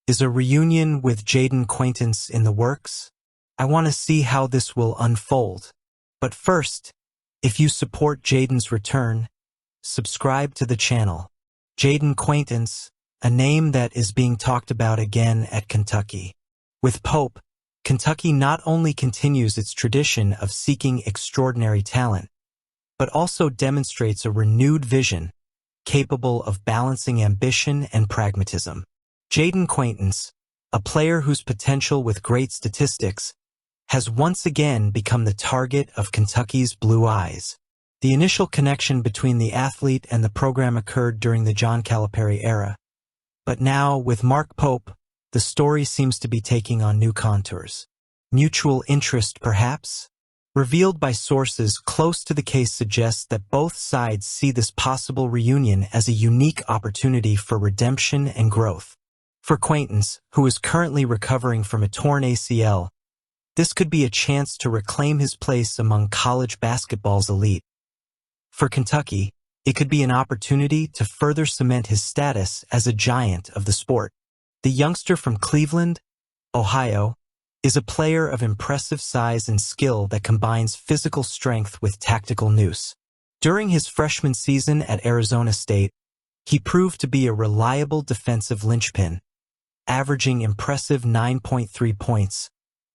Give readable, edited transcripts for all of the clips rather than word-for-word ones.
Is a reunion with Jayden Quaintance in the works? I want to see how this will unfold. But first, if you support Jayden's return, subscribe to the channel. Jayden Quaintance, a name that is being talked about again at Kentucky. With Pope, Kentucky not only continues its tradition of seeking extraordinary talent, but also demonstrates a renewed vision capable of balancing ambition and pragmatism. Jayden Quaintance, a player whose potential with great statistics, has once again become the target of Kentucky's blue eyes. The initial connection between the athlete and the program occurred during the John Calipari era. But now, with Mark Pope, the story seems to be taking on new contours. Mutual interest, perhaps? Revealed by sources close to the case suggests that both sides see this possible reunion as a unique opportunity for redemption and growth. For Quaintance, who is currently recovering from a torn ACL, this could be a chance to reclaim his place among college basketball's elite. For Kentucky, it could be an opportunity to further cement his status as a giant of the sport. The youngster from Cleveland, Ohio, is a player of impressive size and skill that combines physical strength with tactical nous. During his freshman season at Arizona State, he proved to be a reliable defensive linchpin, averaging impressive 9.3 points,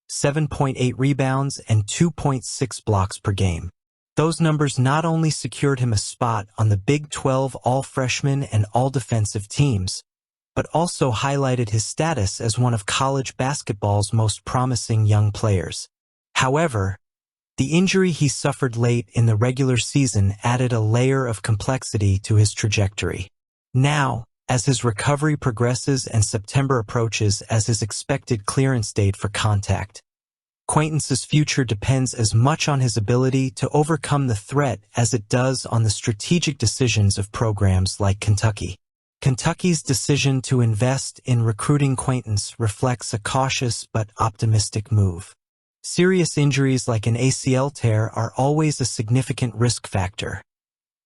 7.8 rebounds, and 2.6 blocks per game. Those numbers not only secured him a spot on the Big 12 all-freshman and all-defensive teams, but also highlighted his status as one of college basketball's most promising young players. However, the injury he suffered late in the regular season added a layer of complexity to his trajectory. Now, as his recovery progresses and September approaches as his expected clearance date for contact, Quaintance's future depends as much on his ability to overcome the threat as it does on the strategic decisions of programs like Kentucky. Kentucky's decision to invest in recruiting Quaintance reflects a cautious but optimistic move. Serious injuries like an ACL tear are always a significant risk factor,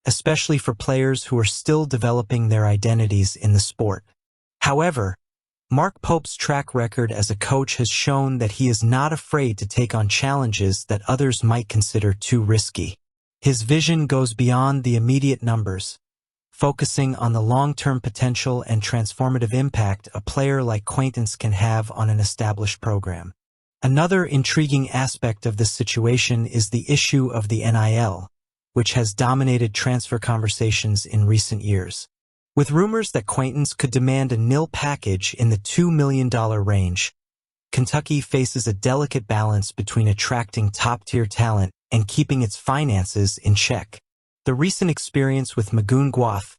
especially for players who are still developing their identities in the sport. However, Mark Pope's track record as a coach has shown that he is not afraid to take on challenges that others might consider too risky. His vision goes beyond the immediate numbers, focusing on the long-term potential and transformative impact a player like Quaintance can have on an established program. Another intriguing aspect of this situation is the issue of the NIL, which has dominated transfer conversations in recent years. With rumors that Quaintance could demand a nil package in the $2 million range, Kentucky faces a delicate balance between attracting top-tier talent and keeping its finances in check. The recent experience with Magoon Guath,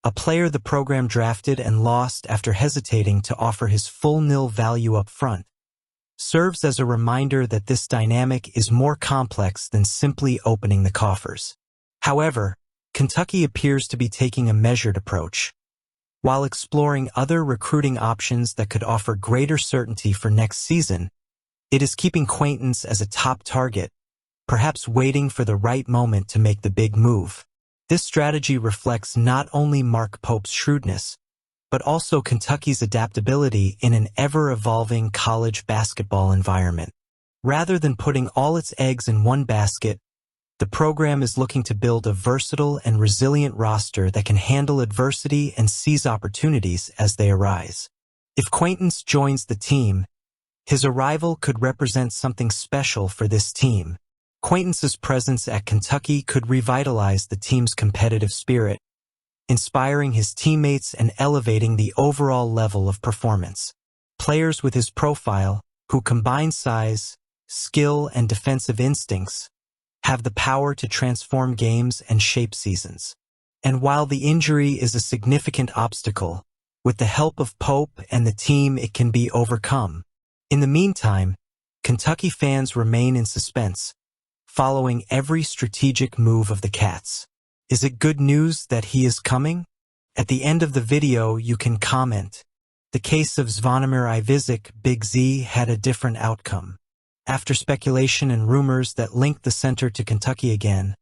a player the program drafted and lost after hesitating to offer his full nil value up front, serves as a reminder that this dynamic is more complex than simply opening the coffers. However, Kentucky appears to be taking a measured approach. While exploring other recruiting options that could offer greater certainty for next season, it is keeping Quaintance as a top target, perhaps waiting for the right moment to make the big move. This strategy reflects not only Mark Pope's shrewdness, but also Kentucky's adaptability in an ever-evolving college basketball environment. Rather than putting all its eggs in one basket, the program is looking to build a versatile and resilient roster that can handle adversity and seize opportunities as they arise. If Quaintance joins the team, his arrival could represent something special for this team. Quaintance's presence at Kentucky could revitalize the team's competitive spirit, inspiring his teammates and elevating the overall level of performance. Players with his profile, who combine size, skill, and defensive instincts, have the power to transform games and shape seasons. And while the injury is a significant obstacle, with the help of Pope and the team it can be overcome. In the meantime, Kentucky fans remain in suspense, following every strategic move of the Cats. Is it good news that he is coming? At the end of the video you can comment. The case of Zvonimir Ivisic, Big Z, had a different outcome. After speculation and rumors that linked the center to Kentucky again,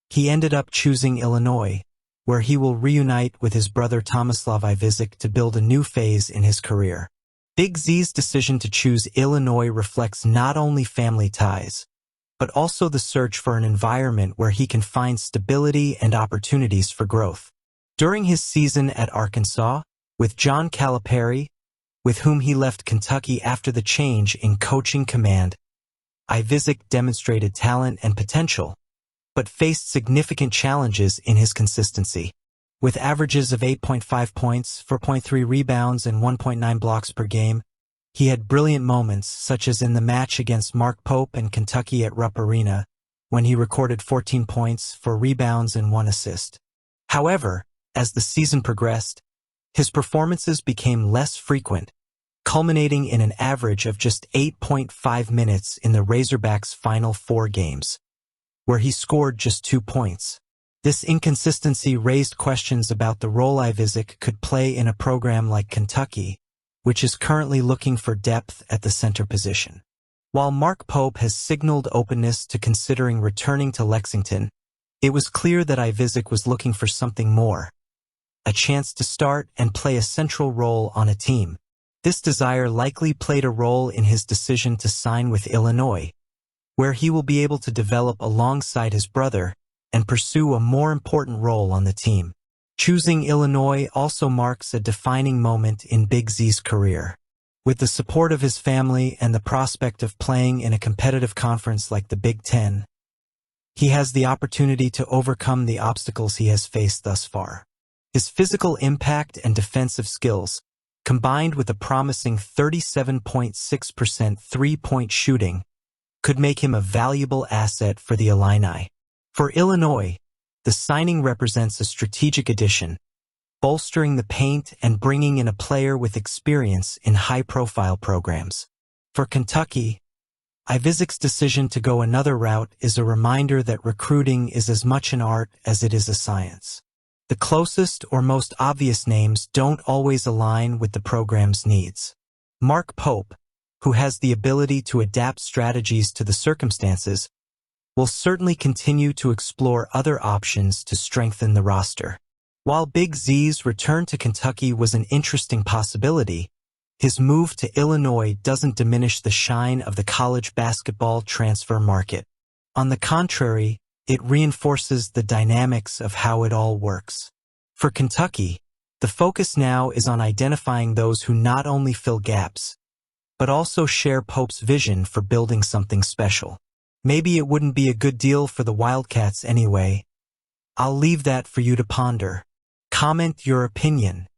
he ended up choosing Illinois, where he will reunite with his brother Tomislav Ivisic to build a new phase in his career. Big Z's decision to choose Illinois reflects not only family ties, but also the search for an environment where he can find stability and opportunities for growth. During his season at Arkansas, with John Calipari, with whom he left Kentucky after the change in coaching command, Ivisic demonstrated talent and potential, but faced significant challenges in his consistency. With averages of 8.5 points, 4.3 rebounds, and 1.9 blocks per game, he had brilliant moments, such as in the match against Mark Pope and Kentucky at Rupp Arena, when he recorded 14 points, 4 rebounds, and 1 assist. However, as the season progressed, his performances became less frequent, culminating in an average of just 8.5 minutes in the Razorbacks' final 4 games, where he scored just 2 points. This inconsistency raised questions about the role Ivisic could play in a program like Kentucky, which is currently looking for depth at the center position. While Mark Pope has signaled openness to considering returning to Lexington, it was clear that Ivisic was looking for something more, a chance to start and play a central role on a team. This desire likely played a role in his decision to sign with Illinois, where he will be able to develop alongside his brother and pursue a more important role on the team. Choosing Illinois also marks a defining moment in Big Z's career. With the support of his family and the prospect of playing in a competitive conference like the Big Ten, he has the opportunity to overcome the obstacles he has faced thus far. His physical impact and defensive skills, combined with a promising 37.6% three-point shooting, could make him a valuable asset for the Illini. For Illinois, the signing represents a strategic addition, bolstering the paint and bringing in a player with experience in high-profile programs. For Kentucky, Ivisic's decision to go another route is a reminder that recruiting is as much an art as it is a science. The closest or most obvious names don't always align with the program's needs. Mark Pope, who has the ability to adapt strategies to the circumstances, will certainly continue to explore other options to strengthen the roster. While Big Z's return to Kentucky was an interesting possibility, his move to Illinois doesn't diminish the shine of the college basketball transfer market. On the contrary, it reinforces the dynamics of how it all works. For Kentucky, the focus now is on identifying those who not only fill gaps, but also share Pope's vision for building something special. Maybe it wouldn't be a good deal for the Wildcats anyway. I'll leave that for you to ponder. Comment your opinion.